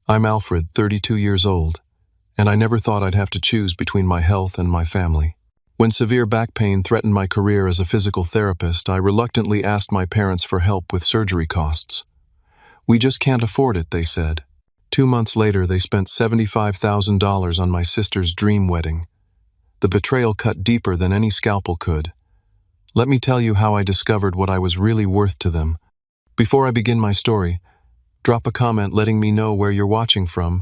I'm Alfred, 32 years old, and I never thought I'd have to choose between my health and my family. When severe back pain threatened my career as a physical therapist, I reluctantly asked my parents for help with surgery costs. "We just can't afford it," they said. 2 months later, they spent $75,000 on my sister's dream wedding. The betrayal cut deeper than any scalpel could. Let me tell you how I discovered what I was really worth to them. Before I begin my story, drop a comment letting me know where you're watching from,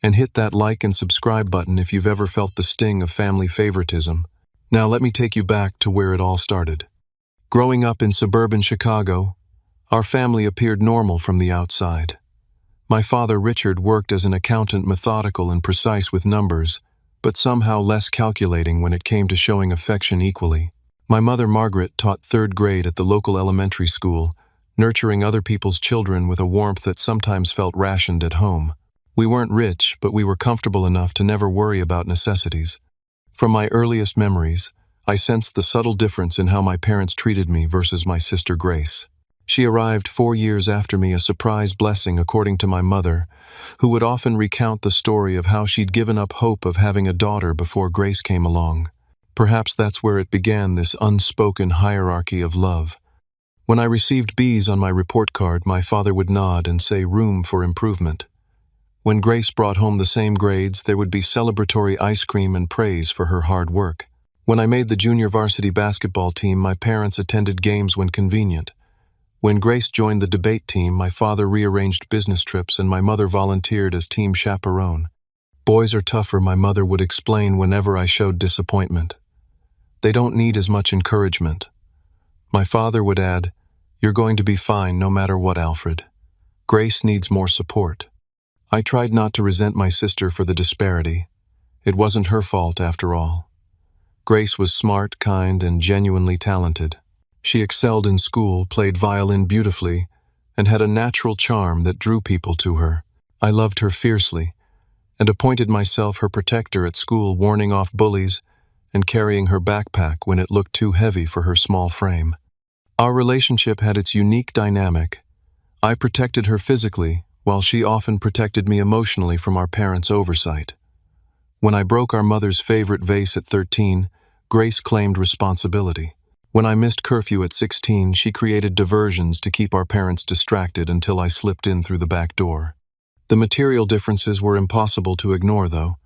and hit that like and subscribe button if you've ever felt the sting of family favoritism. Now let me take you back to where it all started. Growing up in suburban Chicago, our family appeared normal from the outside. My father, Richard, worked as an accountant, methodical and precise with numbers, but somehow less calculating when it came to showing affection equally. My mother, Margaret, taught 3rd grade at the local elementary school, nurturing other people's children with a warmth that sometimes felt rationed at home. We weren't rich, but we were comfortable enough to never worry about necessities. From my earliest memories, I sensed the subtle difference in how my parents treated me versus my sister Grace. She arrived 4 years after me, a surprise blessing according to my mother, who would often recount the story of how she'd given up hope of having a daughter before Grace came along. Perhaps that's where it began, this unspoken hierarchy of love. When I received B's on my report card, my father would nod and say room for improvement. When Grace brought home the same grades, there would be celebratory ice cream and praise for her hard work. When I made the junior varsity basketball team, my parents attended games when convenient. When Grace joined the debate team, my father rearranged business trips and my mother volunteered as team chaperone. "Boys are tougher," my mother would explain whenever I showed disappointment. "They don't need as much encouragement." My father would add, "You're going to be fine no matter what, Alfred. Grace needs more support." I tried not to resent my sister for the disparity. It wasn't her fault after all. Grace was smart, kind, and genuinely talented. She excelled in school, played violin beautifully, and had a natural charm that drew people to her. I loved her fiercely, and appointed myself her protector at school, warning off bullies and carrying her backpack when it looked too heavy for her small frame. Our relationship had its unique dynamic. I protected her physically, while she often protected me emotionally from our parents' oversight. When I broke our mother's favorite vase at 13, Grace claimed responsibility. When I missed curfew at 16, she created diversions to keep our parents distracted until I slipped in through the back door. The material differences were impossible to ignore, though.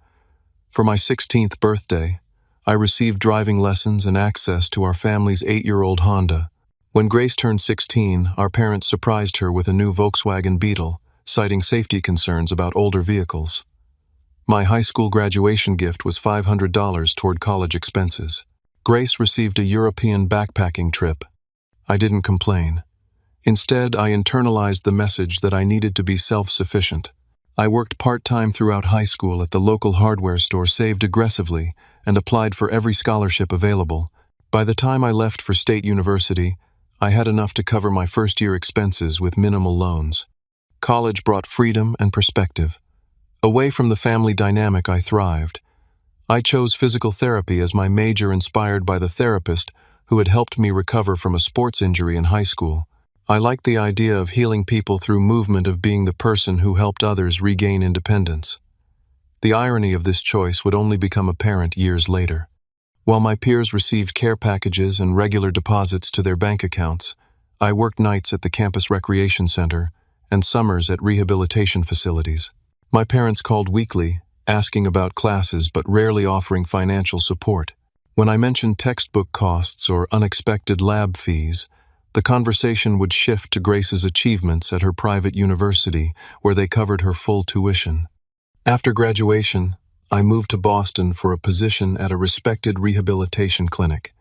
For my 16th birthday, I received driving lessons and access to our family's 8-year-old Honda. When Grace turned 16, our parents surprised her with a new Volkswagen Beetle, citing safety concerns about older vehicles. My high school graduation gift was $500 toward college expenses. Grace received a European backpacking trip. I didn't complain. Instead, I internalized the message that I needed to be self-sufficient. I worked part-time throughout high school at the local hardware store, saved aggressively, and applied for every scholarship available. By the time I left for State University, I had enough to cover my first-year expenses with minimal loans. College brought freedom and perspective. Away from the family dynamic, I thrived. I chose physical therapy as my major, inspired by the therapist who had helped me recover from a sports injury in high school. I liked the idea of healing people through movement, of being the person who helped others regain independence. The irony of this choice would only become apparent years later. While my peers received care packages and regular deposits to their bank accounts, I worked nights at the campus recreation center and summers at rehabilitation facilities. My parents called weekly, asking about classes but rarely offering financial support. When I mentioned textbook costs or unexpected lab fees, the conversation would shift to Grace's achievements at her private university, where they covered her full tuition. After graduation, I moved to Boston for a position at a respected rehabilitation clinic.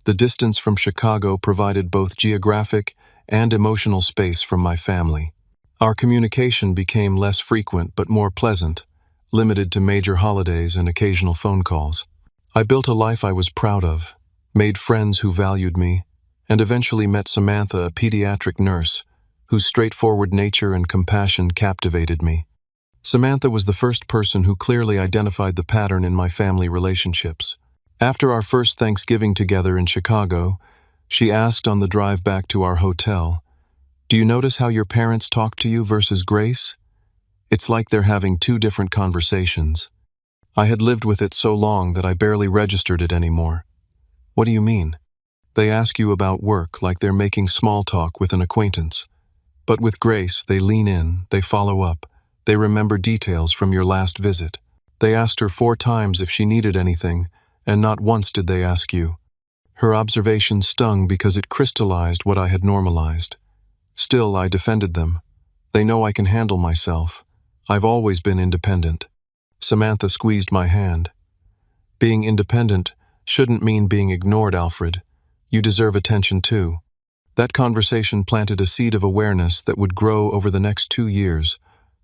The distance from Chicago provided both geographic and emotional space from my family. Our communication became less frequent but more pleasant, limited to major holidays and occasional phone calls. I built a life I was proud of, made friends who valued me, and eventually met Samantha, a pediatric nurse, whose straightforward nature and compassion captivated me. Samantha was the first person who clearly identified the pattern in my family relationships. After our first Thanksgiving together in Chicago, she asked on the drive back to our hotel, "Do you notice how your parents talk to you versus Grace? It's like they're having two different conversations. I had lived with it so long that I barely registered it anymore. What do you mean? They ask you about work like they're making small talk with an acquaintance. But with Grace, they lean in, they follow up, they remember details from your last visit. They asked her 4 times if she needed anything, and not once did they ask you. Her observation stung because it crystallized what I had normalized. Still, I defended them. They know I can handle myself. I've always been independent. Samantha squeezed my hand. Being independent shouldn't mean being ignored, Alfred. You deserve attention too. That conversation planted a seed of awareness that would grow over the next 2 years,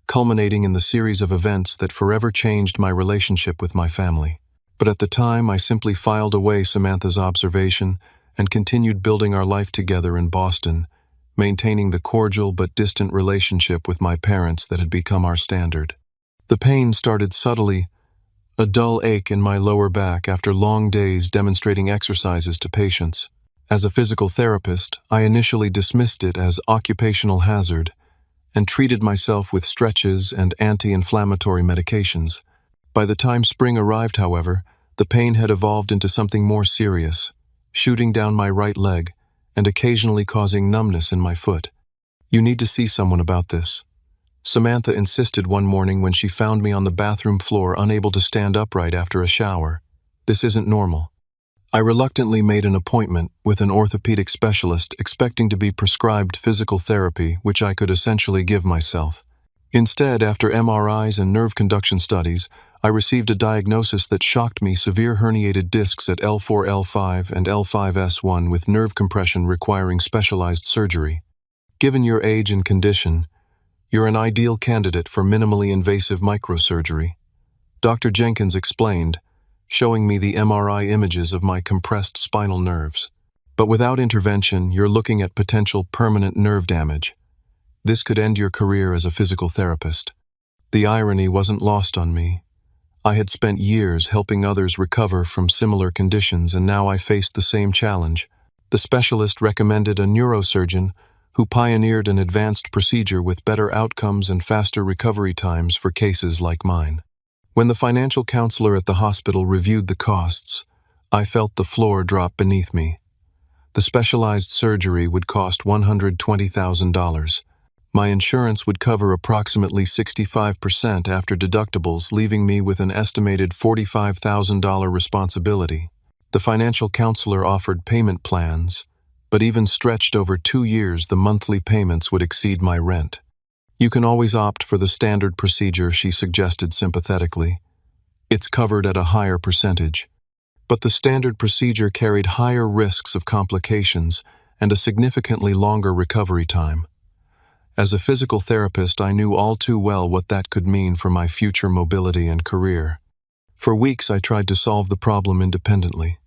culminating in the series of events that forever changed my relationship with my family. But at the time, I simply filed away Samantha's observation and continued building our life together in Boston, maintaining the cordial but distant relationship with my parents that had become our standard. The pain started subtly, a dull ache in my lower back after long days demonstrating exercises to patients. As a physical therapist, I initially dismissed it as occupational hazard and treated myself with stretches and anti-inflammatory medications. By the time spring arrived, however, the pain had evolved into something more serious, shooting down my right leg and occasionally causing numbness in my foot. You need to see someone about this. Samantha insisted one morning when she found me on the bathroom floor unable to stand upright after a shower. This isn't normal. I reluctantly made an appointment with an orthopedic specialist expecting to be prescribed physical therapy, which I could essentially give myself. Instead, after MRIs and nerve conduction studies, I received a diagnosis that shocked me: severe herniated discs at L4, L5, and L5S1 with nerve compression requiring specialized surgery. Given your age and condition, you're an ideal candidate for minimally invasive microsurgery. Dr. Jenkins explained, showing me the MRI images of my compressed spinal nerves. But without intervention, you're looking at potential permanent nerve damage. This could end your career as a physical therapist. The irony wasn't lost on me. I had spent years helping others recover from similar conditions, and now I faced the same challenge. The specialist recommended a neurosurgeon who pioneered an advanced procedure with better outcomes and faster recovery times for cases like mine. When the financial counselor at the hospital reviewed the costs, I felt the floor drop beneath me. The specialized surgery would cost $120,000. My insurance would cover approximately 65% after deductibles, leaving me with an estimated $45,000 responsibility. The financial counselor offered payment plans, but even stretched over 2 years, the monthly payments would exceed my rent. You can always opt for the standard procedure, she suggested sympathetically. It's covered at a higher percentage. But the standard procedure carried higher risks of complications and a significantly longer recovery time. As a physical therapist, I knew all too well what that could mean for my future mobility and career. For weeks, I tried to solve the problem independently.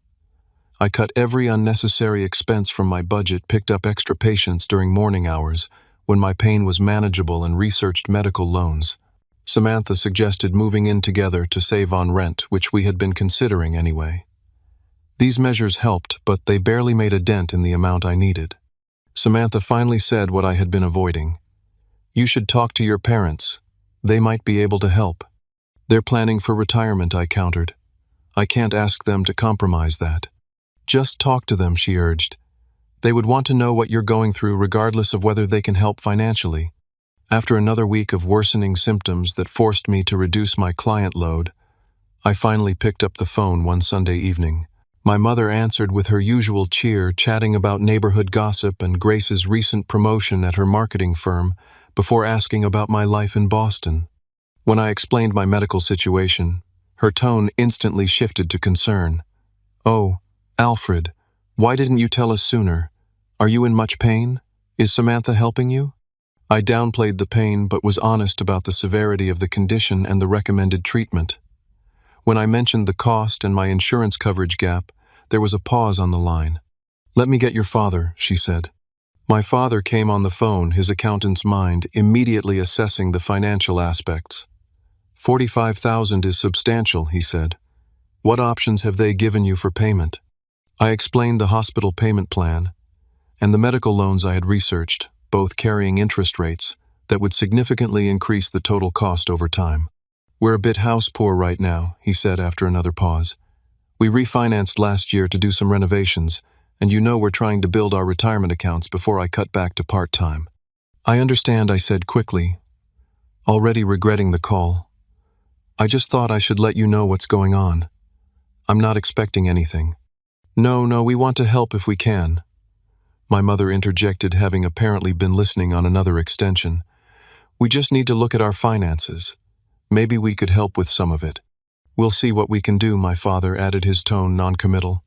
I cut every unnecessary expense from my budget, picked up extra patients during morning hours when my pain was manageable, and researched medical loans. Samantha suggested moving in together to save on rent, which we had been considering anyway. These measures helped, but they barely made a dent in the amount I needed. Samantha finally said what I had been avoiding. You should talk to your parents. They might be able to help. They're planning for retirement, I countered. I can't ask them to compromise that. Just talk to them, she urged. They would want to know what you're going through regardless of whether they can help financially. After another week of worsening symptoms that forced me to reduce my client load, I finally picked up the phone one Sunday evening. My mother answered with her usual cheer, chatting about neighborhood gossip and Grace's recent promotion at her marketing firm, before asking about my life in Boston. When I explained my medical situation, her tone instantly shifted to concern. "Oh, Alfred, why didn't you tell us sooner? Are you in much pain? Is Samantha helping you?" I downplayed the pain but was honest about the severity of the condition and the recommended treatment. When I mentioned the cost and my insurance coverage gap, there was a pause on the line. "Let me get your father," she said. My father came on the phone, his accountant's mind immediately assessing the financial aspects. $45,000 is substantial, he said. "What options have they given you for payment?" I explained the hospital payment plan and the medical loans I had researched, both carrying interest rates, that would significantly increase the total cost over time. "We're a bit house poor right now," he said after another pause. "We refinanced last year to do some renovations, and we're trying to build our retirement accounts before I cut back to part-time." "I understand," I said quickly, already regretting the call. "I just thought I should let you know what's going on. I'm not expecting anything." No, we want to help if we can," my mother interjected, having apparently been listening on another extension. "We just need to look at our finances. Maybe we could help with some of it." "We'll see what we can do," my father added, his tone non-committal.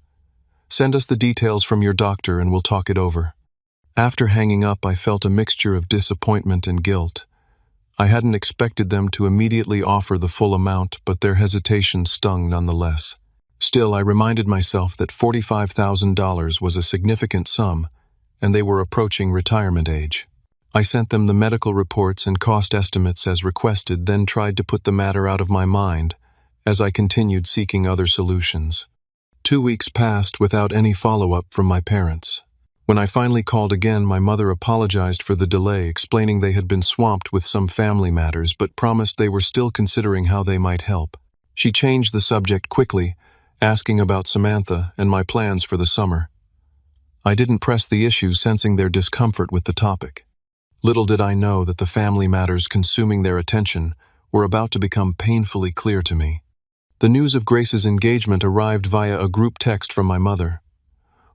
"Send us the details from your doctor and we'll talk it over." After hanging up, I felt a mixture of disappointment and guilt. I hadn't expected them to immediately offer the full amount, but their hesitation stung nonetheless. Still, I reminded myself that $45,000 was a significant sum, and they were approaching retirement age. I sent them the medical reports and cost estimates as requested, then tried to put the matter out of my mind as I continued seeking other solutions. 2 weeks passed without any follow-up from my parents. When I finally called again, my mother apologized for the delay, explaining they had been swamped with some family matters, but promised they were still considering how they might help. She changed the subject quickly, asking about Samantha and my plans for the summer. I didn't press the issue, sensing their discomfort with the topic. Little did I know that the family matters consuming their attention were about to become painfully clear to me. The news of Grace's engagement arrived via a group text from my mother.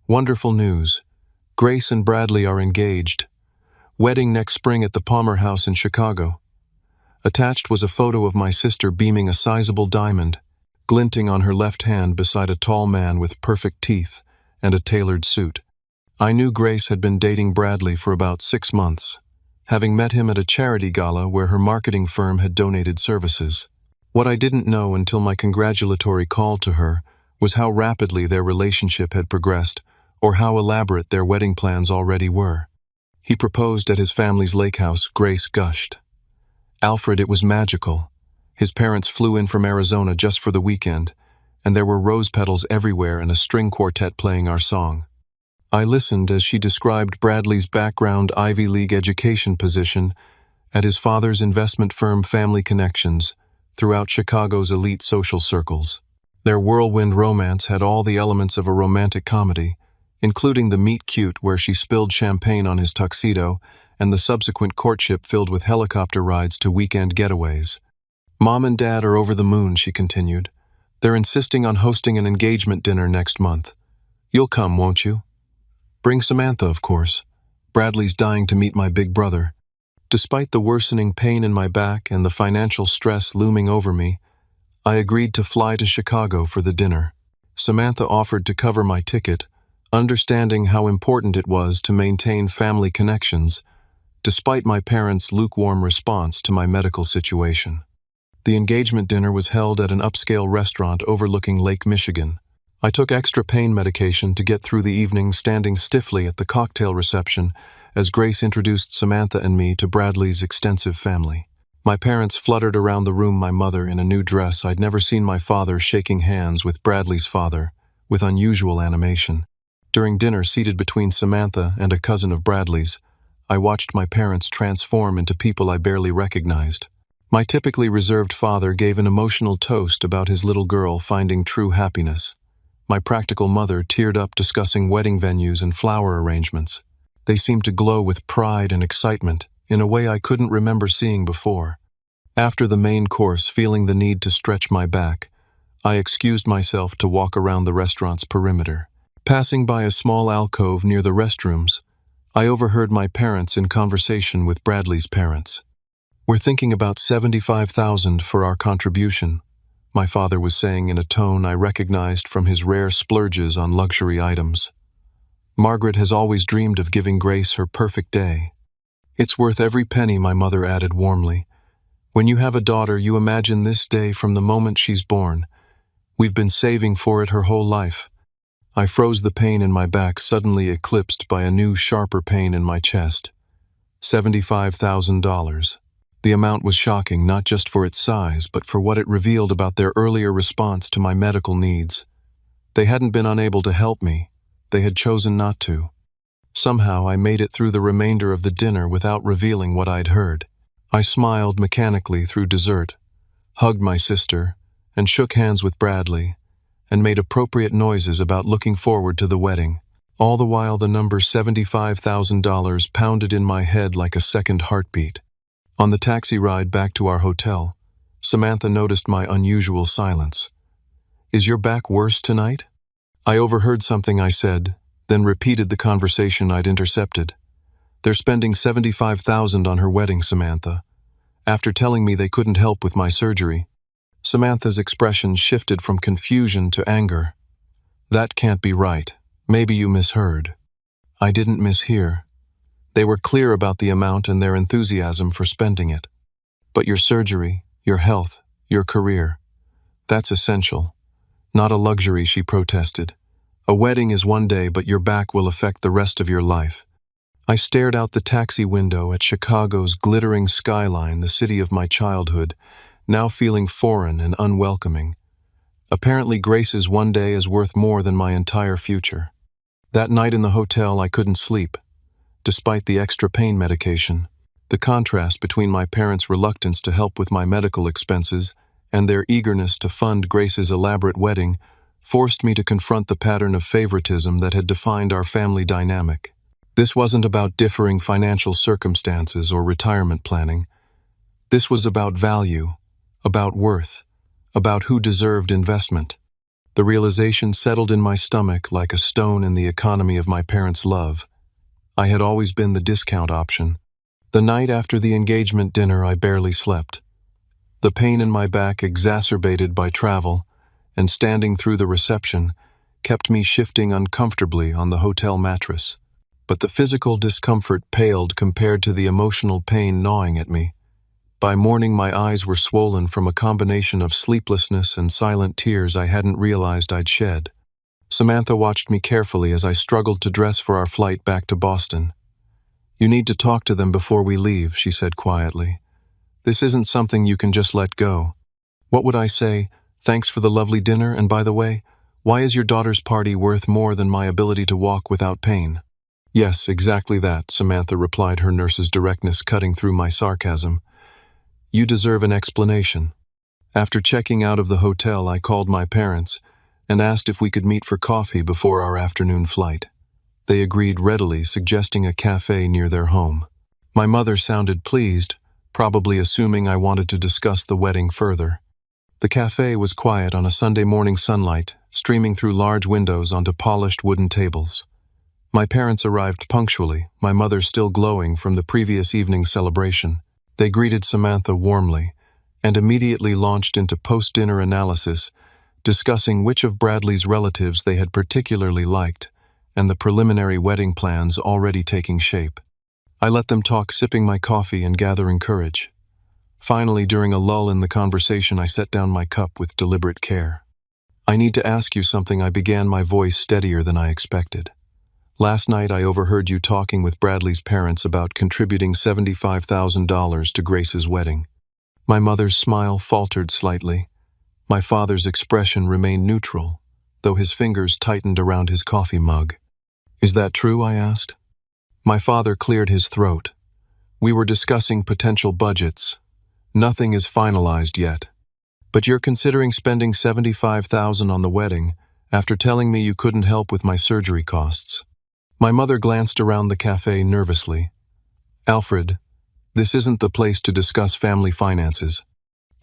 "Wonderful news. Grace and Bradley are engaged. Wedding next spring at the Palmer House in Chicago." Attached was a photo of my sister beaming a sizable diamond, glinting on her left hand beside a tall man with perfect teeth and a tailored suit. I knew Grace had been dating Bradley for about 6 months, having met him at a charity gala where her marketing firm had donated services. What I didn't know until my congratulatory call to her was how rapidly their relationship had progressed, or how elaborate their wedding plans already were. "He proposed at his family's lake house," Grace gushed. "Alfred, it was magical. His parents flew in from Arizona just for the weekend, and there were rose petals everywhere and a string quartet playing our song." I listened as she described Bradley's background, Ivy League education position at his father's investment firm, Family Connections, throughout Chicago's elite social circles. Their whirlwind romance had all the elements of a romantic comedy, including the meet-cute where she spilled champagne on his tuxedo and the subsequent courtship filled with helicopter rides to weekend getaways. "Mom and Dad are over the moon," she continued. "They're insisting on hosting an engagement dinner next month. You'll come, won't you? Bring Samantha, of course. Bradley's dying to meet my big brother." Despite the worsening pain in my back and the financial stress looming over me, I agreed to fly to Chicago for the dinner. Samantha offered to cover my ticket, understanding how important it was to maintain family connections, despite my parents' lukewarm response to my medical situation. The engagement dinner was held at an upscale restaurant overlooking Lake Michigan. I took extra pain medication to get through the evening, standing stiffly at the cocktail reception as Grace introduced Samantha and me to Bradley's extensive family. My parents fluttered around the room, my mother in a new dress. I'd never seen my father shaking hands with Bradley's father, with unusual animation. During dinner, seated between Samantha and a cousin of Bradley's, I watched my parents transform into people I barely recognized. My typically reserved father gave an emotional toast about his little girl finding true happiness. My practical mother teared up discussing wedding venues and flower arrangements. They seemed to glow with pride and excitement in a way I couldn't remember seeing before. After the main course, feeling the need to stretch my back, I excused myself to walk around the restaurant's perimeter. Passing by a small alcove near the restrooms, I overheard my parents in conversation with Bradley's parents. "We're thinking about $75,000 for our contribution," my father was saying in a tone I recognized from his rare splurges on luxury items. "Margaret has always dreamed of giving Grace her perfect day." "It's worth every penny," my mother added warmly. "When you have a daughter, you imagine this day from the moment she's born. We've been saving for it her whole life." I froze, the pain in my back suddenly eclipsed by a new, sharper pain in my chest. $75,000. The amount was shocking, not just for its size, but for what it revealed about their earlier response to my medical needs. They hadn't been unable to help me. They had chosen not to. Somehow I made it through the remainder of the dinner without revealing what I'd heard. I smiled mechanically through dessert, hugged my sister, and shook hands with Bradley, and made appropriate noises about looking forward to the wedding. All the while the number $75,000 pounded in my head like a second heartbeat. On the taxi ride back to our hotel, Samantha noticed my unusual silence. "Is your back worse tonight?" I overheard something I said, then repeated the conversation I'd intercepted. "They're spending $75,000 on her wedding, Samantha, after telling me they couldn't help with my surgery." Samantha's expression shifted from confusion to anger. "That can't be right. Maybe you misheard." I didn't mishear. They were clear about the amount and their enthusiasm for spending it. "But your surgery, your health, your career, that's essential. Not a luxury," she protested. "A wedding is one day, but your back will affect the rest of your life." I stared out the taxi window at Chicago's glittering skyline, the city of my childhood, now feeling foreign and unwelcoming. Apparently Grace's one day is worth more than my entire future. That night in the hotel I couldn't sleep, despite the extra pain medication. The contrast between my parents' reluctance to help with my medical expenses and their eagerness to fund Grace's elaborate wedding forced me to confront the pattern of favoritism that had defined our family dynamic. This wasn't about differing financial circumstances or retirement planning. This was about value, about worth, about who deserved investment. The realization settled in my stomach like a stone in the economy of my parents' love. I had always been the discount option. The night after the engagement dinner, I barely slept. The pain in my back, exacerbated by travel and standing through the reception, kept me shifting uncomfortably on the hotel mattress. But the physical discomfort paled compared to the emotional pain gnawing at me. By morning, my eyes were swollen from a combination of sleeplessness and silent tears I hadn't realized I'd shed. Samantha watched me carefully as I struggled to dress for our flight back to Boston. "You need to talk to them before we leave," she said quietly. "This isn't something you can just let go." What would I say? "Thanks for the lovely dinner, and by the way, why is your daughter's party worth more than my ability to walk without pain?" "Yes, exactly that," Samantha replied, her nurse's directness cutting through my sarcasm. "You deserve an explanation." After checking out of the hotel, I called my parents and asked if we could meet for coffee before our afternoon flight. They agreed readily, suggesting a cafe near their home. My mother sounded pleased, probably assuming I wanted to discuss the wedding further. The cafe was quiet on a Sunday morning, sunlight streaming through large windows onto polished wooden tables. My parents arrived punctually, my mother still glowing from the previous evening's celebration. They greeted Samantha warmly and immediately launched into post-dinner analysis, discussing which of Bradley's relatives they had particularly liked and the preliminary wedding plans already taking shape. I let them talk, sipping my coffee and gathering courage. Finally, during a lull in the conversation, I set down my cup with deliberate care. "I need to ask you something," I began, my voice steadier than I expected. "Last night I overheard you talking with Bradley's parents about contributing $75,000 to Grace's wedding." My mother's smile faltered slightly. My father's expression remained neutral, though his fingers tightened around his coffee mug. "Is that true?" I asked. My father cleared his throat. "We were discussing potential budgets. Nothing is finalized yet. But you're considering spending $75,000 on the wedding after telling me you couldn't help with my surgery costs." My mother glanced around the cafe nervously. "Alfred, this isn't the place to discuss family finances.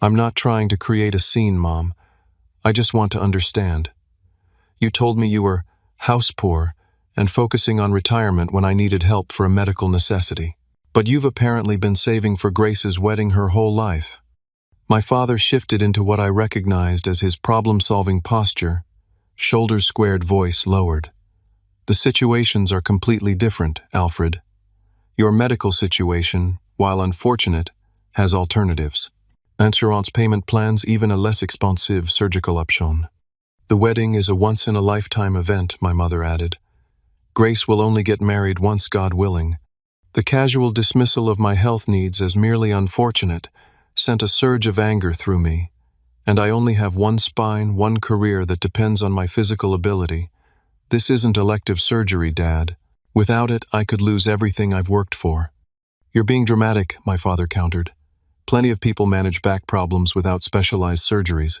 I'm not trying to create a scene, Mom. I just want to understand. You told me you were house poor and focusing on retirement when I needed help for a medical necessity. But you've apparently been saving for Grace's wedding her whole life." My father shifted into what I recognized as his problem-solving posture, shoulders squared, voice lowered. "The situations are completely different, Alfred. Your medical situation, while unfortunate, has alternatives. Insurance payment plans, even a less expensive surgical option. The wedding is a once-in-a-lifetime event," my mother added. "Grace will only get married once, God willing." The casual dismissal of my health needs as merely unfortunate sent a surge of anger through me. "And I only have one spine, one career that depends on my physical ability. This isn't elective surgery, Dad. Without it, I could lose everything I've worked for." "You're being dramatic," my father countered. Plenty of people manage back problems without specialized surgeries.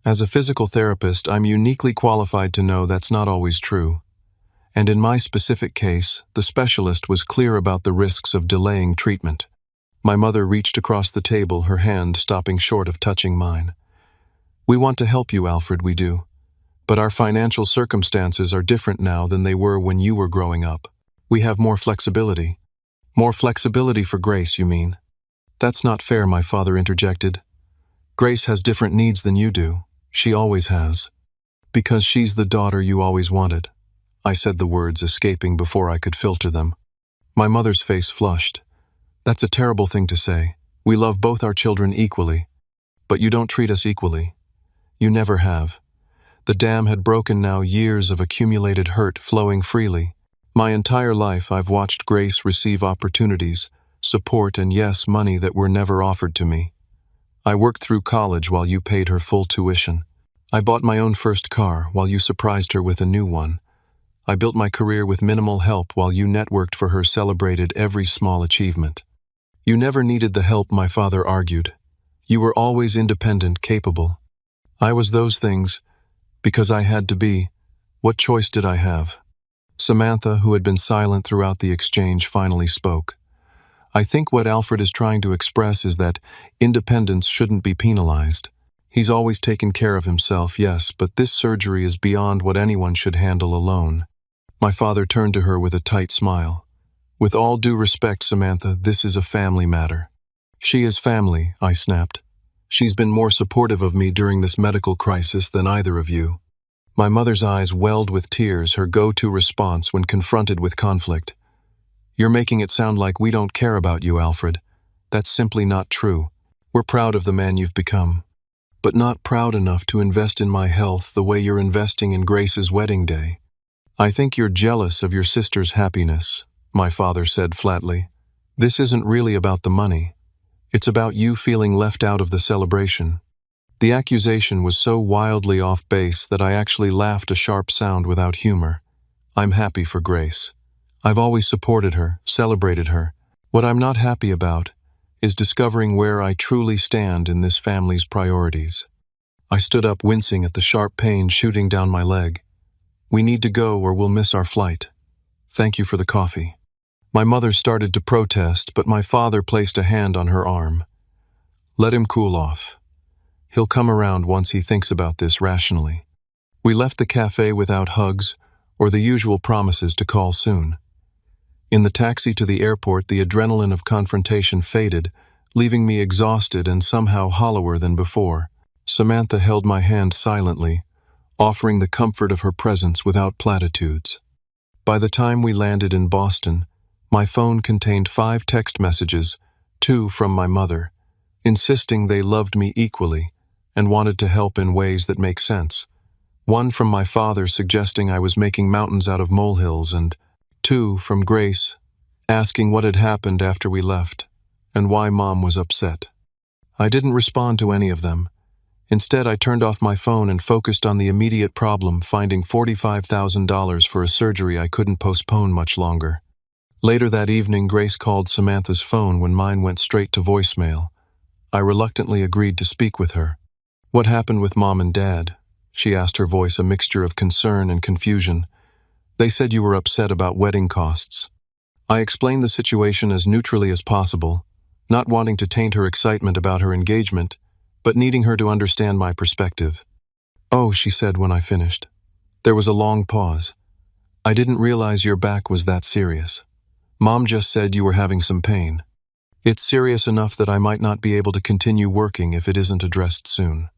As a physical therapist, I'm uniquely qualified to know that's not always true. And in my specific case, the specialist was clear about the risks of delaying treatment. My mother reached across the table, her hand stopping short of touching mine. We want to help you, Alfred, we do. But our financial circumstances are different now than they were when you were growing up. We have more flexibility. More flexibility for Grace, you mean? That's not fair, my father interjected. Grace has different needs than you do. She always has. Because she's the daughter you always wanted. I said the words escaping before I could filter them. My mother's face flushed. That's a terrible thing to say. We love both our children equally. But you don't treat us equally. You never have. The dam had broken now, years of accumulated hurt flowing freely. My entire life I've watched Grace receive opportunities, support, and yes, money that were never offered to me. I worked through college while you paid her full tuition. I bought my own first car while you surprised her with a new one. I built my career with minimal help while you networked for her, celebrated every small achievement. You never needed the help, my father argued. You were always independent, capable. I was those things because I had to be. What choice did I have? Samantha, who had been silent throughout the exchange, finally spoke. I think what Alfred is trying to express is that independence shouldn't be penalized. He's always taken care of himself, yes, but this surgery is beyond what anyone should handle alone. My father turned to her with a tight smile. With all due respect, Samantha, this is a family matter. She is family, I snapped. She's been more supportive of me during this medical crisis than either of you. My mother's eyes welled with tears, her go-to response when confronted with conflict. You're making it sound like we don't care about you, Alfred. That's simply not true. We're proud of the man you've become. But not proud enough to invest in my health the way you're investing in Grace's wedding day. I think you're jealous of your sister's happiness, my father said flatly. This isn't really about the money. It's about you feeling left out of the celebration. The accusation was so wildly off base that I actually laughed, a sharp sound without humor. I'm happy for Grace. I've always supported her, celebrated her. What I'm not happy about is discovering where I truly stand in this family's priorities. I stood up, wincing at the sharp pain shooting down my leg. We need to go or we'll miss our flight. Thank you for the coffee. My mother started to protest, but my father placed a hand on her arm. Let him cool off. He'll come around once he thinks about this rationally. We left the cafe without hugs or the usual promises to call soon. In the taxi to the airport, the adrenaline of confrontation faded, leaving me exhausted and somehow hollower than before. Samantha held my hand silently, offering the comfort of her presence without platitudes. By the time we landed in Boston, my phone contained 5 text messages, 2 from my mother, insisting they loved me equally and wanted to help in ways that make sense. 1 from my father suggesting I was making mountains out of molehills, and 2 from Grace asking what had happened after we left and why Mom was upset. I didn't respond to any of them. Instead, I turned off my phone and focused on the immediate problem, finding $45,000 for a surgery I couldn't postpone much longer. Later that evening, Grace called Samantha's phone when mine went straight to voicemail. I reluctantly agreed to speak with her. What happened with Mom and Dad? She asked, her voice a mixture of concern and confusion. They said you were upset about wedding costs. I explained the situation as neutrally as possible, not wanting to taint her excitement about her engagement, but needing her to understand my perspective. Oh, she said when I finished. There was a long pause. I didn't realize your back was that serious. Mom just said you were having some pain. It's serious enough that I might not be able to continue working if it isn't addressed soon.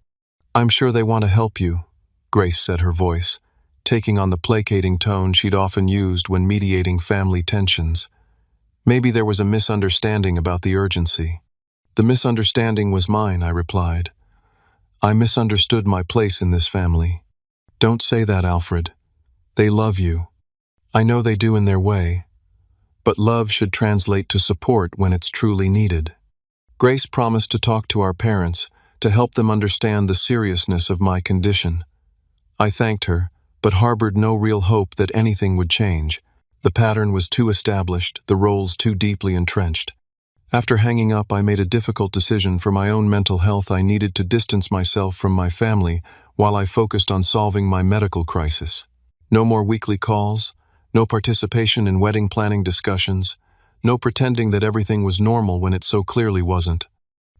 I'm sure they want to help you, Grace said, her voice taking on the placating tone she'd often used when mediating family tensions. Maybe there was a misunderstanding about the urgency. The misunderstanding was mine, I replied. I misunderstood my place in this family. Don't say that, Alfred. They love you. I know they do in their way. But love should translate to support when it's truly needed. Grace promised to talk to our parents to help them understand the seriousness of my condition. I thanked her, but harbored no real hope that anything would change. The pattern was too established, the roles too deeply entrenched. After hanging up, I made a difficult decision. For my own mental health. I needed to distance myself from my family while I focused on solving my medical crisis. No more weekly calls, no participation in wedding planning discussions, no pretending that everything was normal when it so clearly wasn't.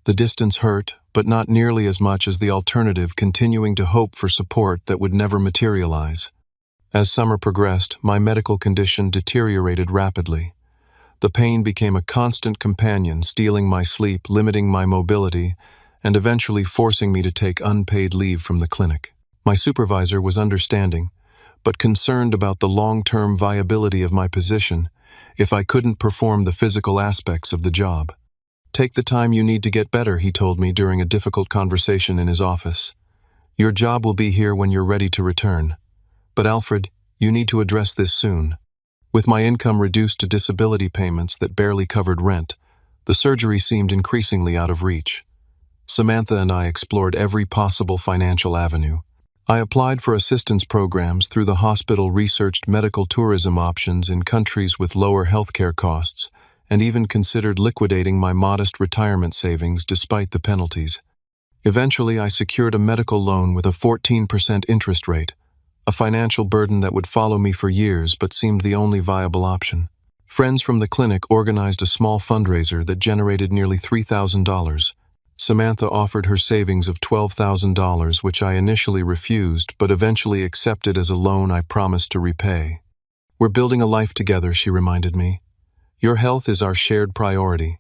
The distance hurt, but not nearly as much as the alternative, continuing to hope for support that would never materialize. As summer progressed, my medical condition deteriorated rapidly. The pain became a constant companion, stealing my sleep, limiting my mobility, and eventually forcing me to take unpaid leave from the clinic. My supervisor was understanding, but concerned about the long-term viability of my position if I couldn't perform the physical aspects of the job. "Take the time you need to get better," he told me during a difficult conversation in his office. "Your job will be here when you're ready to return. But Alfred, you need to address this soon." With my income reduced to disability payments that barely covered rent, the surgery seemed increasingly out of reach. Samantha and I explored every possible financial avenue. I applied for assistance programs through the hospital, researched medical tourism options in countries with lower healthcare costs, and even considered liquidating my modest retirement savings despite the penalties. Eventually, I secured a medical loan with a 14% interest rate, a financial burden that would follow me for years but seemed the only viable option. Friends from the clinic organized a small fundraiser that generated nearly $3,000. Samantha offered her savings of $12,000, which I initially refused but eventually accepted as a loan I promised to repay. "We're building a life together," she reminded me. "Your health is our shared priority."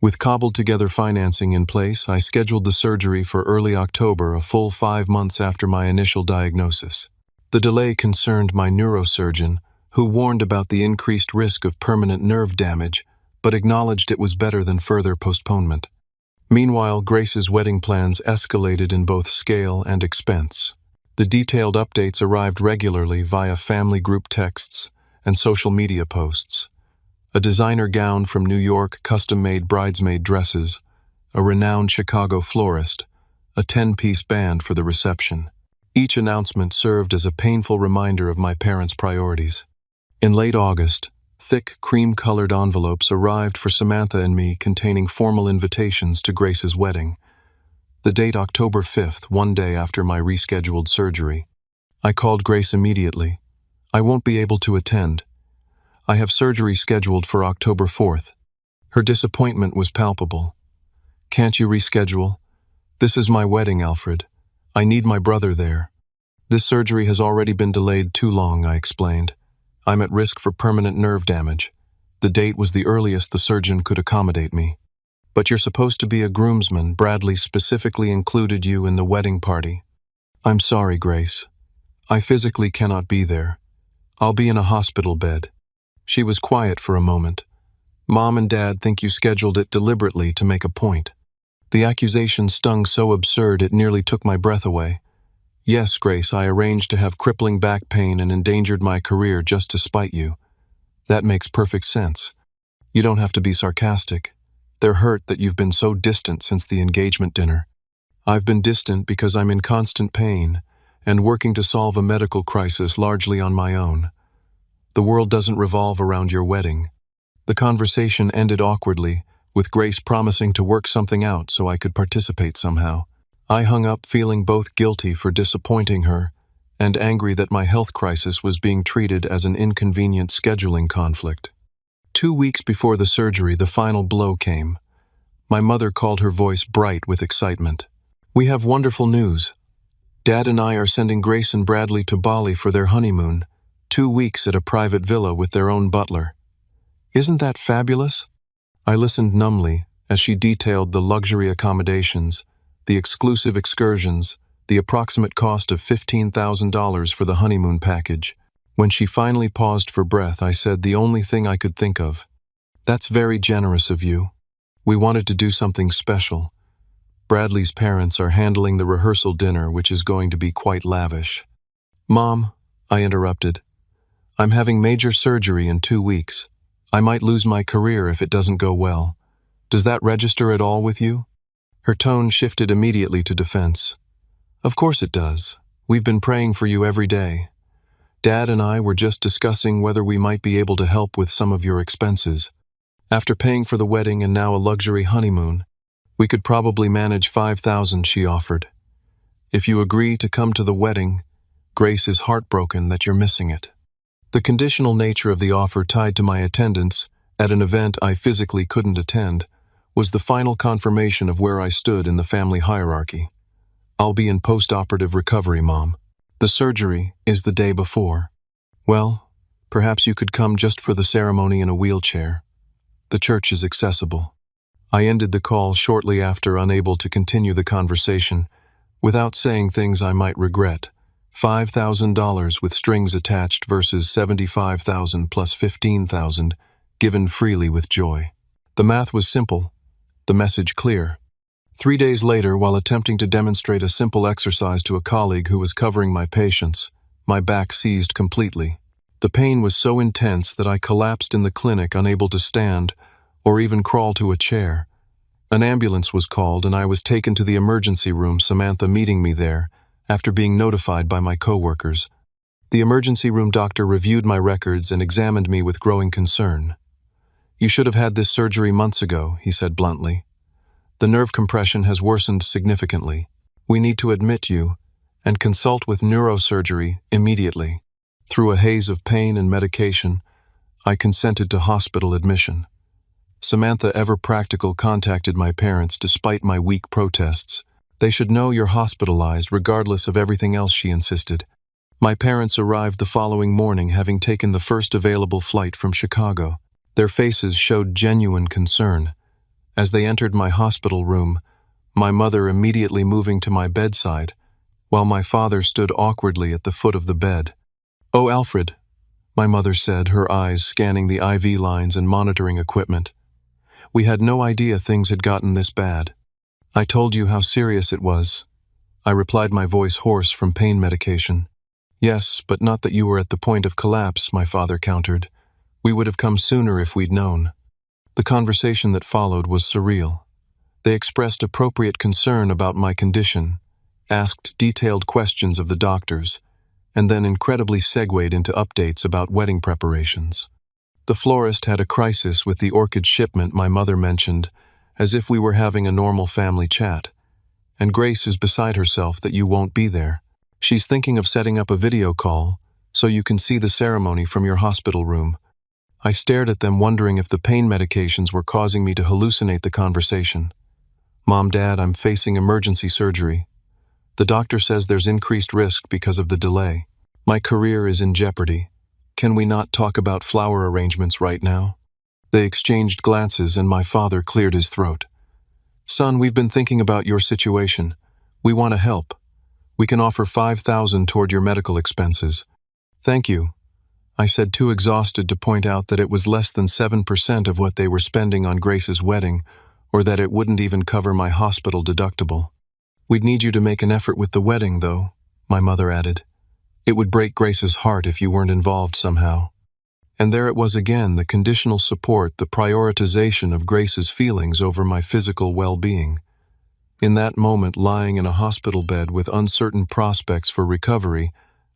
With cobbled-together financing in place, I scheduled the surgery for early October, a full 5 months after my initial diagnosis. The delay concerned my neurosurgeon, who warned about the increased risk of permanent nerve damage, but acknowledged it was better than further postponement. Meanwhile, Grace's wedding plans escalated in both scale and expense. The detailed updates arrived regularly via family group texts and social media posts. A designer gown from New York, custom-made bridesmaid dresses, a renowned Chicago florist, a 10-piece band for the reception. Each announcement served as a painful reminder of my parents' priorities. In late August, thick, cream-colored envelopes arrived for Samantha and me containing formal invitations to Grace's wedding. The date October 5th, one day after my rescheduled surgery. I called Grace immediately. "I won't be able to attend. I have surgery scheduled for October 4th. Her disappointment was palpable. "Can't you reschedule? This is my wedding, Alfred. I need my brother there." "This surgery has already been delayed too long," I explained. "I'm at risk for permanent nerve damage. The date was the earliest the surgeon could accommodate me." "But you're supposed to be a groomsman. Bradley specifically included you in the wedding party." "I'm sorry, Grace. I physically cannot be there. I'll be in a hospital bed." She was quiet for a moment. "Mom and Dad think you scheduled it deliberately to make a point." The accusation stung so absurd it nearly took my breath away. "Yes, Grace, I arranged to have crippling back pain and endangered my career just to spite you. That makes perfect sense. You don't have to be sarcastic. They're hurt that you've been so distant since the engagement dinner." "I've been distant because I'm in constant pain and working to solve a medical crisis largely on my own. The world doesn't revolve around your wedding." The conversation ended awkwardly, with Grace promising to work something out so I could participate somehow. I hung up feeling both guilty for disappointing her and angry that my health crisis was being treated as an inconvenient scheduling conflict. 2 weeks before the surgery, the final blow came. My mother called, her voice bright with excitement. "We have wonderful news. Dad and I are sending Grace and Bradley to Bali for their honeymoon, 2 weeks at a private villa with their own butler. Isn't that fabulous?" I listened numbly as she detailed the luxury accommodations, the exclusive excursions, the approximate cost of $15,000 for the honeymoon package. When she finally paused for breath, I said the only thing I could think of. "That's very generous of you. We wanted to do something special. Bradley's parents are handling the rehearsal dinner, which is going to be quite lavish." "Mom," I interrupted, "I'm having major surgery in 2 weeks. I might lose my career if it doesn't go well. Does that register at all with you?" Her tone shifted immediately to defense. "Of course it does. We've been praying for you every day. Dad and I were just discussing whether we might be able to help with some of your expenses." After paying for the wedding and now a luxury honeymoon, we could probably manage 5,000, she offered. If you agree to come to the wedding, Grace is heartbroken that you're missing it. The conditional nature of the offer tied to my attendance at an event I physically couldn't attend was the final confirmation of where I stood in the family hierarchy. I'll be in post-operative recovery, Mom. The surgery is the day before. Well, perhaps you could come just for the ceremony in a wheelchair. The church is accessible. I ended the call shortly after, unable to continue the conversation, without saying things I might regret. $5,000 with strings attached versus $75,000 plus $15,000, given freely with joy. The math was simple, the message clear. 3 days later, while attempting to demonstrate a simple exercise to a colleague who was covering my patients, my back seized completely. The pain was so intense that I collapsed in the clinic, unable to stand or even crawl to a chair. An ambulance was called and I was taken to the emergency room, Samantha meeting me there after being notified by my coworkers. The emergency room doctor reviewed my records and examined me with growing concern. "You should have had this surgery months ago," he said bluntly. "The nerve compression has worsened significantly. We need to admit you and consult with neurosurgery immediately." Through a haze of pain and medication, I consented to hospital admission. Samantha, ever practical, contacted my parents despite my weak protests. "They should know you're hospitalized regardless of everything else," she insisted. My parents arrived the following morning, having taken the first available flight from Chicago. Their faces showed genuine concern. As they entered my hospital room, my mother immediately moving to my bedside, while my father stood awkwardly at the foot of the bed. "Oh, Alfred," my mother said, her eyes scanning the IV lines and monitoring equipment. "We had no idea things had gotten this bad." "I told you how serious it was," I replied, my voice hoarse from pain medication. "Yes, but not that you were at the point of collapse," my father countered. "We would have come sooner if we'd known." The conversation that followed was surreal. They expressed appropriate concern about my condition, asked detailed questions of the doctors, and then incredibly segued into updates about wedding preparations. The florist had a crisis with the orchid shipment, my mother mentioned, as if we were having a normal family chat. "And Grace is beside herself that you won't be there. She's thinking of setting up a video call so you can see the ceremony from your hospital room." I stared at them, wondering if the pain medications were causing me to hallucinate the conversation. "Mom, Dad, I'm facing emergency surgery. The doctor says there's increased risk because of the delay. My career is in jeopardy. Can we not talk about flower arrangements right now?" They exchanged glances and my father cleared his throat. "Son, we've been thinking about your situation. We want to help. We can offer $5,000 toward your medical expenses." "Thank you," I said, too exhausted to point out that it was less than 7% of what they were spending on Grace's wedding, or that it wouldn't even cover my hospital deductible. "We'd need you to make an effort with the wedding, though," my mother added. "It would break Grace's heart if you weren't involved somehow." And there it was again, the conditional support, the prioritization of Grace's feelings over my physical well-being. In that moment, lying in a hospital bed with uncertain prospects for recovery,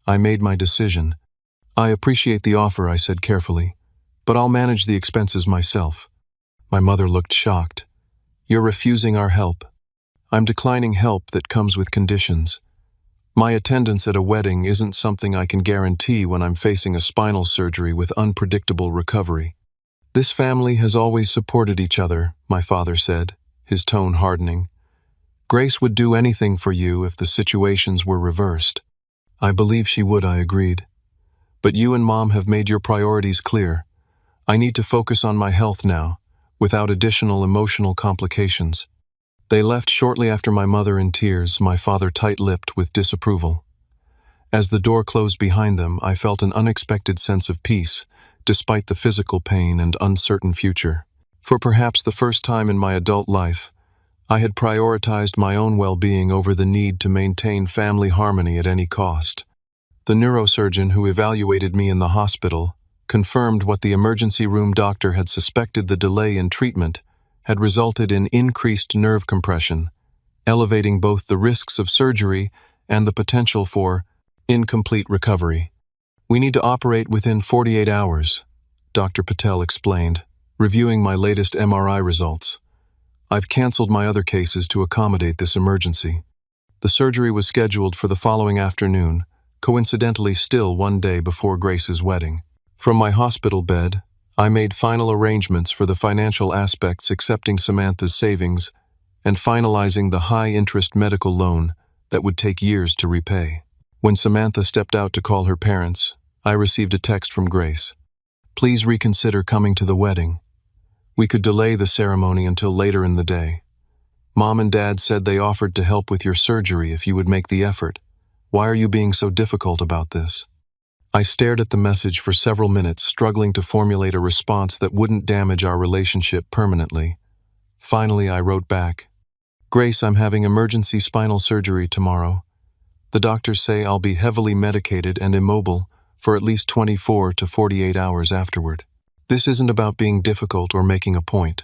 I made my decision. "I appreciate the offer," I said carefully, "but I'll manage the expenses myself." My mother looked shocked. "You're refusing our help." "I'm declining help that comes with conditions. My attendance at a wedding isn't something I can guarantee when I'm facing a spinal surgery with unpredictable recovery." "This family has always supported each other," my father said, his tone hardening. "Grace would do anything for you if the situations were reversed." "I believe she would," I agreed. "But you and Mom have made your priorities clear. I need to focus on my health now, without additional emotional complications." They left shortly after, my mother in tears, my father tight-lipped with disapproval. As the door closed behind them, I felt an unexpected sense of peace, despite the physical pain and uncertain future. For perhaps the first time in my adult life, I had prioritized my own well-being over the need to maintain family harmony at any cost. The neurosurgeon who evaluated me in the hospital confirmed what the emergency room doctor had suspected: the delay in treatment had resulted in increased nerve compression, elevating both the risks of surgery and the potential for incomplete recovery. "We need to operate within 48 hours, Dr. Patel explained, reviewing my latest MRI results. I've canceled my other cases to accommodate this emergency. The surgery was scheduled for the following afternoon, coincidentally still one day before Grace's wedding. From my hospital bed, I made final arrangements for the financial aspects, accepting Samantha's savings and finalizing the high-interest medical loan that would take years to repay. When Samantha stepped out to call her parents, I received a text from Grace. "Please reconsider coming to the wedding. We could delay the ceremony until later in the day. Mom and Dad said they offered to help with your surgery if you would make the effort. Why are you being so difficult about this?" I stared at the message for several minutes, struggling to formulate a response that wouldn't damage our relationship permanently. Finally, I wrote back, "Grace, I'm having emergency spinal surgery tomorrow. The doctors say I'll be heavily medicated and immobile for at least 24 to 48 hours afterward. This isn't about being difficult or making a point.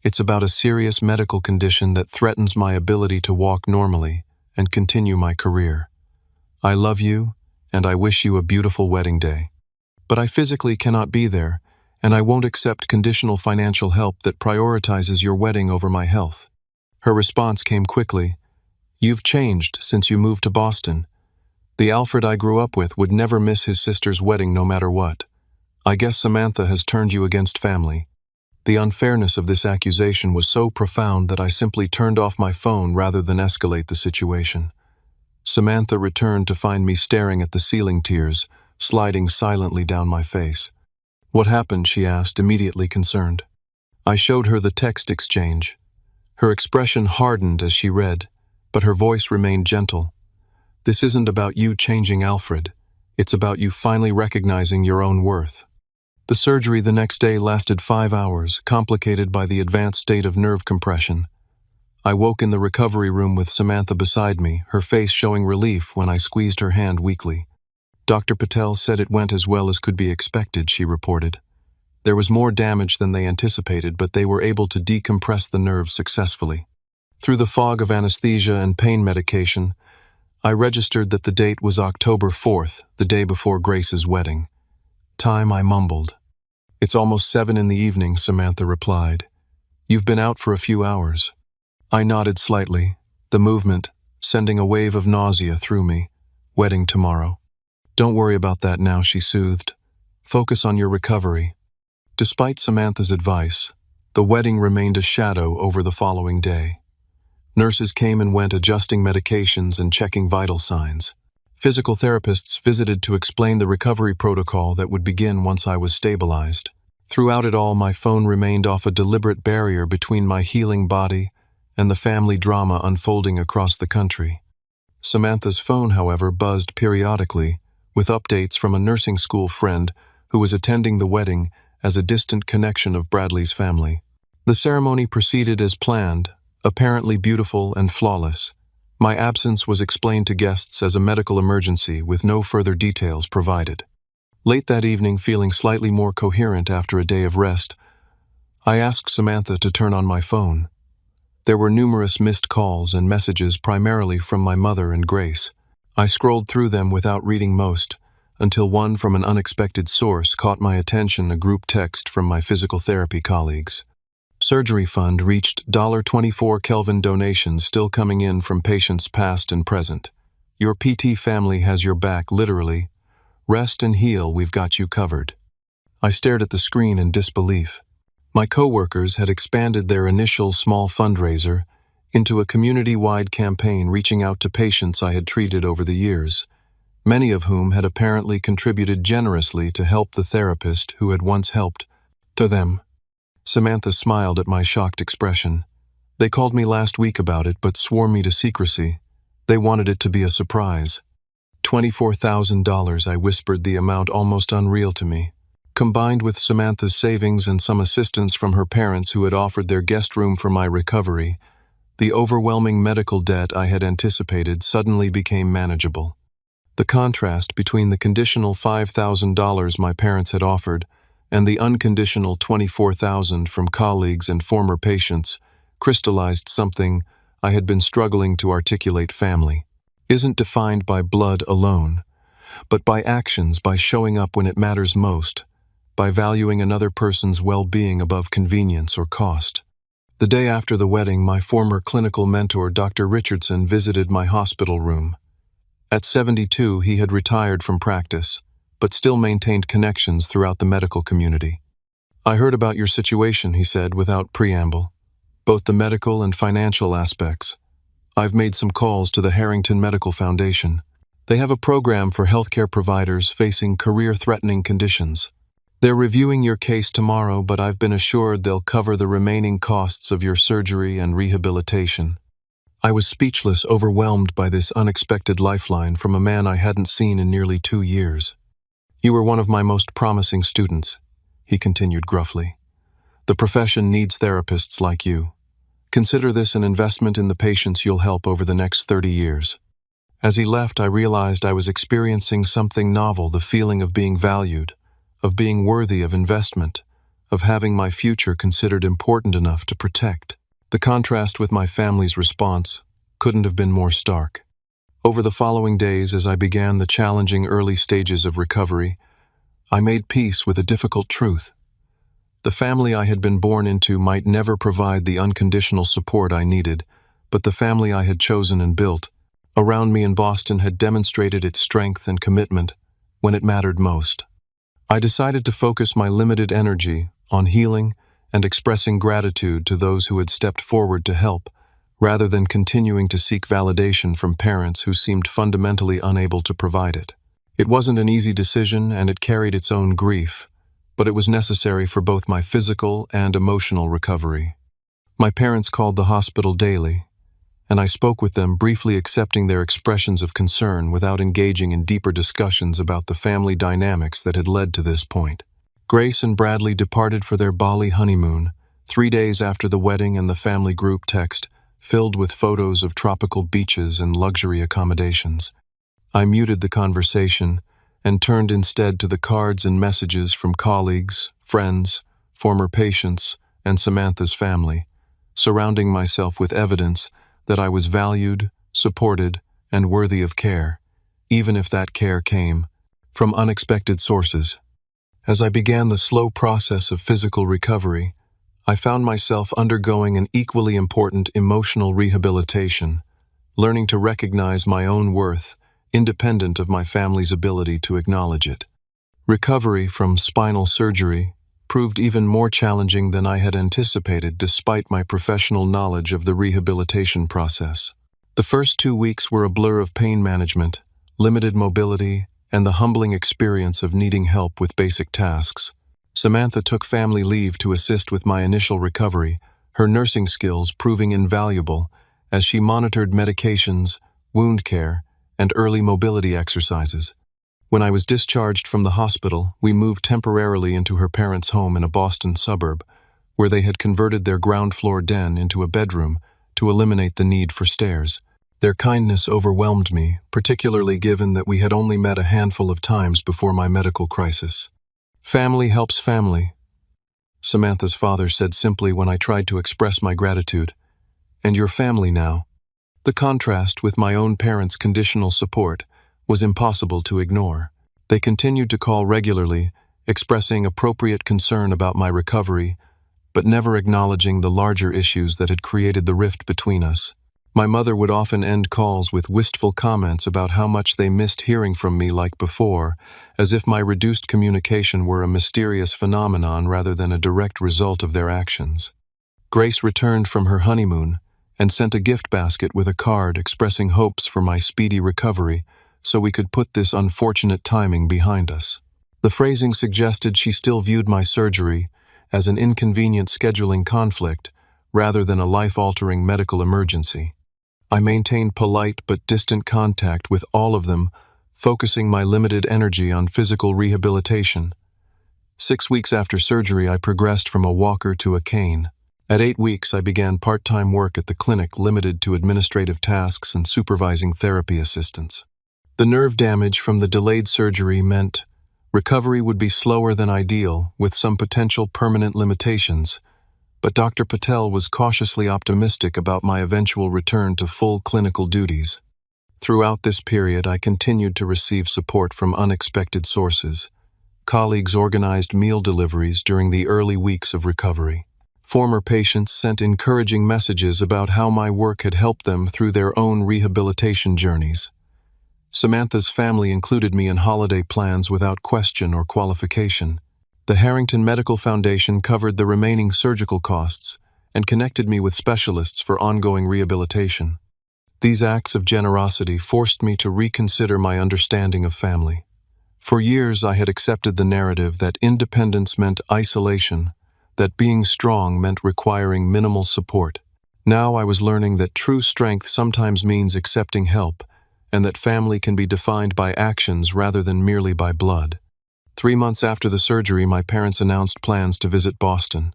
It's about a serious medical condition that threatens my ability to walk normally and continue my career. I love you, and I wish you a beautiful wedding day. But I physically cannot be there, and I won't accept conditional financial help that prioritizes your wedding over my health." Her response came quickly. "You've changed since you moved to Boston. The Alfred I grew up with would never miss his sister's wedding no matter what. I guess Samantha has turned you against family." The unfairness of this accusation was so profound that I simply turned off my phone rather than escalate the situation. Samantha returned to find me staring at the ceiling, tears sliding silently down my face. "What happened?" she asked, immediately concerned. I showed her the text exchange. Her expression hardened as she read, but her voice remained gentle. "This isn't about you changing Alfred. It's about you finally recognizing your own worth." The surgery the next day lasted 5 hours, complicated by the advanced state of nerve compression. I woke in the recovery room with Samantha beside me, her face showing relief when I squeezed her hand weakly. "Dr. Patel said it went as well as could be expected," she reported. "There was more damage than they anticipated, but they were able to decompress the nerves successfully." Through the fog of anesthesia and pain medication, I registered that the date was October 4th, the day before Grace's wedding. "Time," I mumbled. "It's almost 7 in the evening," Samantha replied. "You've been out for a few hours." I nodded slightly, the movement sending a wave of nausea through me. "Wedding tomorrow." "Don't worry about that now," she soothed. "Focus on your recovery." Despite Samantha's advice, the wedding remained a shadow over the following day. Nurses came and went, adjusting medications and checking vital signs. Physical therapists visited to explain the recovery protocol that would begin once I was stabilized. Throughout it all, my phone remained off, a deliberate barrier between my healing body and the family drama unfolding across the country. Samantha's phone, however, buzzed periodically, with updates from a nursing school friend who was attending the wedding as a distant connection of Bradley's family. The ceremony proceeded as planned, apparently beautiful and flawless. My absence was explained to guests as a medical emergency, with no further details provided. Late that evening, feeling slightly more coherent after a day of rest, I asked Samantha to turn on my phone. There were numerous missed calls and messages, primarily from my mother and Grace. I scrolled through them without reading most, until one from an unexpected source caught my attention, a group text from my physical therapy colleagues. Surgery fund reached $24 Kelvin donations still coming in from patients past and present. Your PT family has your back, literally. Rest and heal, we've got you covered. I stared at the screen in disbelief. My coworkers had expanded their initial small fundraiser into a community-wide campaign, reaching out to patients I had treated over the years, many of whom had apparently contributed generously to help the therapist who had once helped to them. Samantha smiled at my shocked expression. "They called me last week about it, but swore me to secrecy. They wanted it to be a surprise." $24,000, I whispered, the amount almost unreal to me. Combined with Samantha's savings and some assistance from her parents who had offered their guest room for my recovery, the overwhelming medical debt I had anticipated suddenly became manageable. The contrast between the conditional $5,000 my parents had offered and the unconditional $24,000 from colleagues and former patients crystallized something I had been struggling to articulate. Family isn't defined by blood alone, but by actions, by showing up when it matters most, by valuing another person's well-being above convenience or cost. The day after the wedding, my former clinical mentor, Dr. Richardson, visited my hospital room. At 72, he had retired from practice, but still maintained connections throughout the medical community. "I heard about your situation," he said without preamble, "both the medical and financial aspects. I've made some calls to the Harrington Medical Foundation. They have a program for healthcare providers facing career-threatening conditions. They're reviewing your case tomorrow, but I've been assured they'll cover the remaining costs of your surgery and rehabilitation." I was speechless, overwhelmed by this unexpected lifeline from a man I hadn't seen in nearly 2 years. "You were one of my most promising students," he continued gruffly. "The profession needs therapists like you. Consider this an investment in the patients you'll help over the next 30 years. As he left, I realized I was experiencing something novel, the feeling of being valued, of being worthy of investment, of having my future considered important enough to protect. The contrast with my family's response couldn't have been more stark. Over the following days, as I began the challenging early stages of recovery, I made peace with a difficult truth. The family I had been born into might never provide the unconditional support I needed, but the family I had chosen and built around me in Boston had demonstrated its strength and commitment when it mattered most. I decided to focus my limited energy on healing and expressing gratitude to those who had stepped forward to help, rather than continuing to seek validation from parents who seemed fundamentally unable to provide it. It wasn't an easy decision, and it carried its own grief, but it was necessary for both my physical and emotional recovery. My parents called the hospital daily, and I spoke with them, briefly accepting their expressions of concern without engaging in deeper discussions about the family dynamics that had led to this point. Grace and Bradley departed for their Bali honeymoon 3 days after the wedding, and the family group text filled with photos of tropical beaches and luxury accommodations. I muted the conversation and turned instead to the cards and messages from colleagues, friends, former patients, and Samantha's family, surrounding myself with evidence that I was valued, supported, and worthy of care, even if that care came from unexpected sources. As I began the slow process of physical recovery, I found myself undergoing an equally important emotional rehabilitation, learning to recognize my own worth, independent of my family's ability to acknowledge it. Recovery from spinal surgery proved even more challenging than I had anticipated, despite my professional knowledge of the rehabilitation process. The first 2 weeks were a blur of pain management, limited mobility, and the humbling experience of needing help with basic tasks. Samantha took family leave to assist with my initial recovery, her nursing skills proving invaluable as she monitored medications, wound care, and early mobility exercises. When I was discharged from the hospital, we moved temporarily into her parents' home in a Boston suburb, where they had converted their ground-floor den into a bedroom to eliminate the need for stairs. Their kindness overwhelmed me, particularly given that we had only met a handful of times before my medical crisis. "Family helps family," Samantha's father said simply when I tried to express my gratitude. "And your family now." The contrast with my own parents' conditional support was impossible to ignore. They continued to call regularly, expressing appropriate concern about my recovery, but never acknowledging the larger issues that had created the rift between us. My mother would often end calls with wistful comments about how much they missed hearing from me like before, as if my reduced communication were a mysterious phenomenon rather than a direct result of their actions. Grace returned from her honeymoon and sent a gift basket with a card expressing hopes for my speedy recovery so we could put this unfortunate timing behind us. The phrasing suggested she still viewed my surgery as an inconvenient scheduling conflict rather than a life-altering medical emergency. I maintained polite but distant contact with all of them, focusing my limited energy on physical rehabilitation. 6 weeks after surgery, I progressed from a walker to a cane. At 8 weeks, I began part-time work at the clinic, limited to administrative tasks and supervising therapy assistants. The nerve damage from the delayed surgery meant recovery would be slower than ideal, with some potential permanent limitations, but Dr. Patel was cautiously optimistic about my eventual return to full clinical duties. Throughout this period, I continued to receive support from unexpected sources. Colleagues organized meal deliveries during the early weeks of recovery. Former patients sent encouraging messages about how my work had helped them through their own rehabilitation journeys. Samantha's family included me in holiday plans without question or qualification. The Harrington Medical Foundation covered the remaining surgical costs and connected me with specialists for ongoing rehabilitation. These acts of generosity forced me to reconsider my understanding of family. For years, I had accepted the narrative that independence meant isolation, that being strong meant requiring minimal support. Now I was learning that true strength sometimes means accepting help, and that family can be defined by actions rather than merely by blood. 3 months after the surgery, my parents announced plans to visit Boston.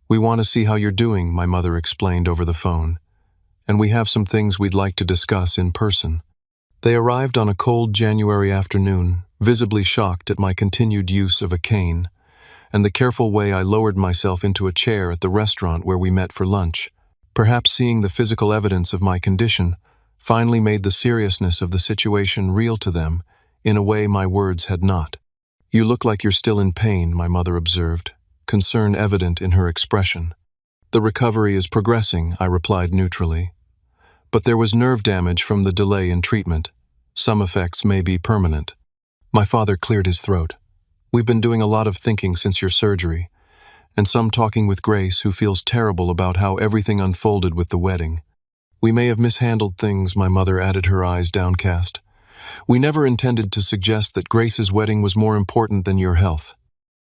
"We want to see how you're doing," my mother explained over the phone, "and we have some things we'd like to discuss in person." They arrived on a cold January afternoon, visibly shocked at my continued use of a cane, and the careful way I lowered myself into a chair at the restaurant where we met for lunch. Perhaps seeing the physical evidence of my condition finally made the seriousness of the situation real to them in a way my words had not. "You look like you're still in pain," my mother observed, concern evident in her expression. "The recovery is progressing," I replied neutrally. "But there was nerve damage from the delay in treatment. Some effects may be permanent." My father cleared his throat. "We've been doing a lot of thinking since your surgery, and some talking with Grace, who feels terrible about how everything unfolded with the wedding. We may have mishandled things," my mother added, her eyes downcast. "We never intended to suggest that Grace's wedding was more important than your health."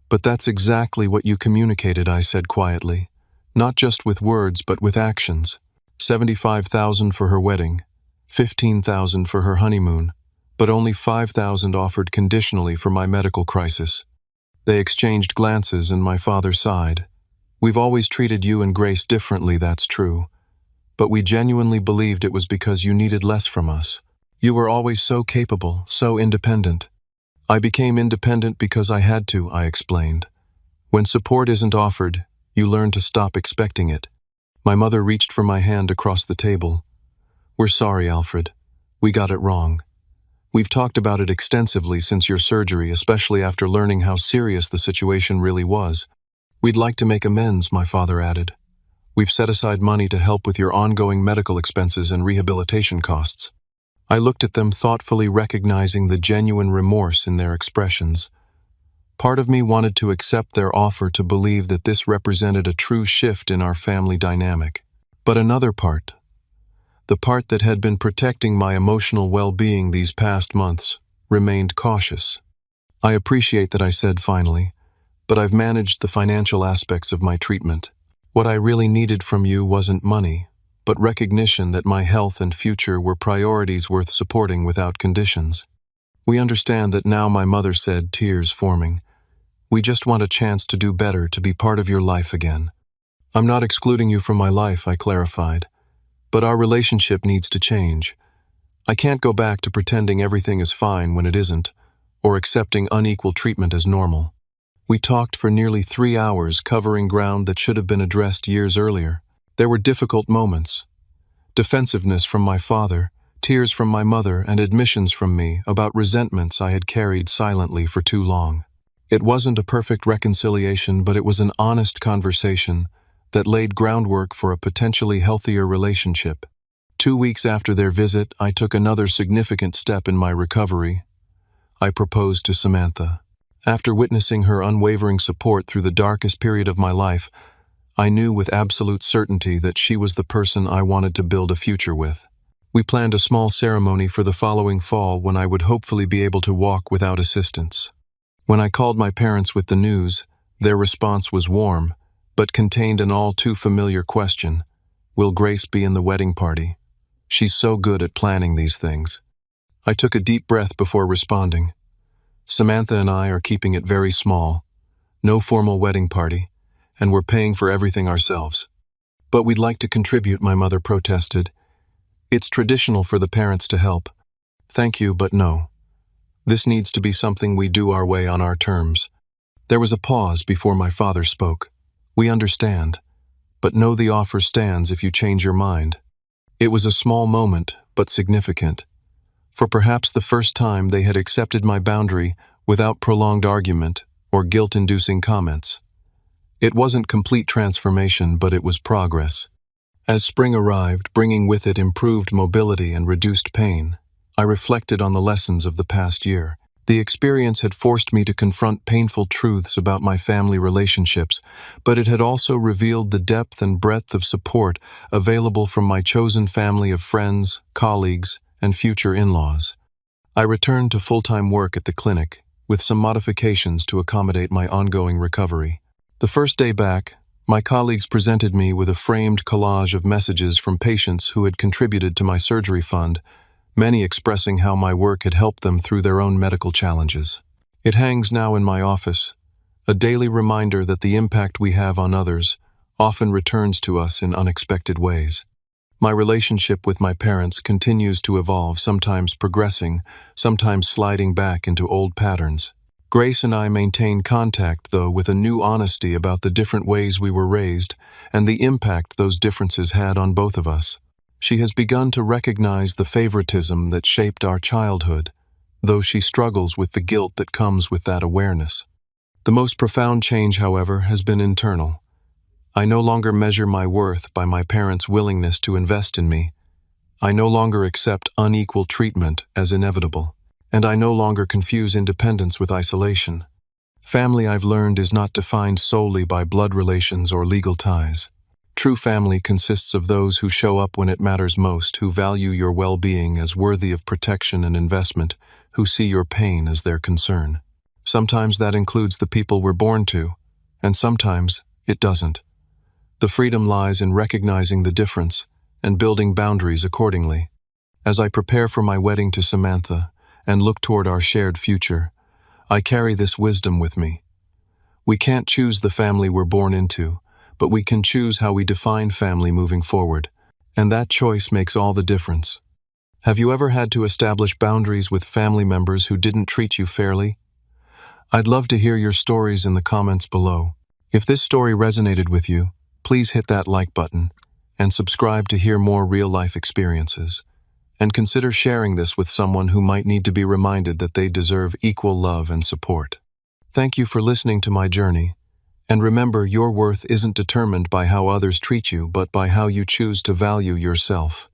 "But that's exactly what you communicated," I said quietly. "Not just with words, but with actions. 75,000 for her wedding, 15,000 for her honeymoon, but only 5,000 offered conditionally for my medical crisis." They exchanged glances and my father sighed. "We've always treated you and Grace differently, that's true. But we genuinely believed it was because you needed less from us. You were always so capable, so independent." "I became independent because I had to," I explained. "When support isn't offered, you learn to stop expecting it." My mother reached for my hand across the table. "We're sorry, Alfred. We got it wrong. We've talked about it extensively since your surgery, especially after learning how serious the situation really was. We'd like to make amends," my father added. "We've set aside money to help with your ongoing medical expenses and rehabilitation costs." I looked at them thoughtfully, recognizing the genuine remorse in their expressions. Part of me wanted to accept their offer, to believe that this represented a true shift in our family dynamic. But another part, the part that had been protecting my emotional well-being these past months, remained cautious. "I appreciate that," I said finally, "but I've managed the financial aspects of my treatment. What I really needed from you wasn't money, but recognition that my health and future were priorities worth supporting without conditions." "We understand that now," my mother said, tears forming. "We just want a chance to do better, to be part of your life again." "I'm not excluding you from my life," I clarified, "but our relationship needs to change. I can't go back to pretending everything is fine when it isn't, or accepting unequal treatment as normal." We talked for nearly 3 hours, covering ground that should have been addressed years earlier. There were difficult moments. Defensiveness from my father, tears from my mother, and admissions from me about resentments I had carried silently for too long. It wasn't a perfect reconciliation, but it was an honest conversation that laid groundwork for a potentially healthier relationship. 2 weeks after their visit, I took another significant step in my recovery. I proposed to Samantha. After witnessing her unwavering support through the darkest period of my life, I knew with absolute certainty that she was the person I wanted to build a future with. We planned a small ceremony for the following fall, when I would hopefully be able to walk without assistance. When I called my parents with the news, their response was warm, but contained an all too familiar question: "Will Grace be in the wedding party? She's so good at planning these things." I took a deep breath before responding. "Samantha and I are keeping it very small. No formal wedding party, and we're paying for everything ourselves." "But we'd like to contribute," my mother protested. "It's traditional for the parents to help." "Thank you, but no. This needs to be something we do our way, on our terms." There was a pause before my father spoke. "We understand, but know the offer stands if you change your mind." It was a small moment, but significant. For perhaps the first time, they had accepted my boundary without prolonged argument or guilt-inducing comments. It wasn't complete transformation, but it was progress. As spring arrived, bringing with it improved mobility and reduced pain, I reflected on the lessons of the past year. The experience had forced me to confront painful truths about my family relationships, but it had also revealed the depth and breadth of support available from my chosen family of friends, colleagues, and future in-laws. I returned to full-time work at the clinic, with some modifications to accommodate my ongoing recovery. The first day back, my colleagues presented me with a framed collage of messages from patients who had contributed to my surgery fund, many expressing how my work had helped them through their own medical challenges. It hangs now in my office, a daily reminder that the impact we have on others often returns to us in unexpected ways. My relationship with my parents continues to evolve, sometimes progressing, sometimes sliding back into old patterns. Grace and I maintain contact, though, with a new honesty about the different ways we were raised and the impact those differences had on both of us. She has begun to recognize the favoritism that shaped our childhood, though she struggles with the guilt that comes with that awareness. The most profound change, however, has been internal. I no longer measure my worth by my parents' willingness to invest in me. I no longer accept unequal treatment as inevitable, and I no longer confuse independence with isolation. Family, I've learned, is not defined solely by blood relations or legal ties. True family consists of those who show up when it matters most, who value your well-being as worthy of protection and investment, who see your pain as their concern. Sometimes that includes the people we're born to, and sometimes it doesn't. The freedom lies in recognizing the difference and building boundaries accordingly. As I prepare for my wedding to Samantha and look toward our shared future, I carry this wisdom with me. We can't choose the family we're born into, but we can choose how we define family moving forward, and that choice makes all the difference. Have you ever had to establish boundaries with family members who didn't treat you fairly? I'd love to hear your stories in the comments below. If this story resonated with you, please hit that like button and subscribe to hear more real-life experiences. And consider sharing this with someone who might need to be reminded that they deserve equal love and support. Thank you for listening to my journey. And remember, your worth isn't determined by how others treat you, but by how you choose to value yourself.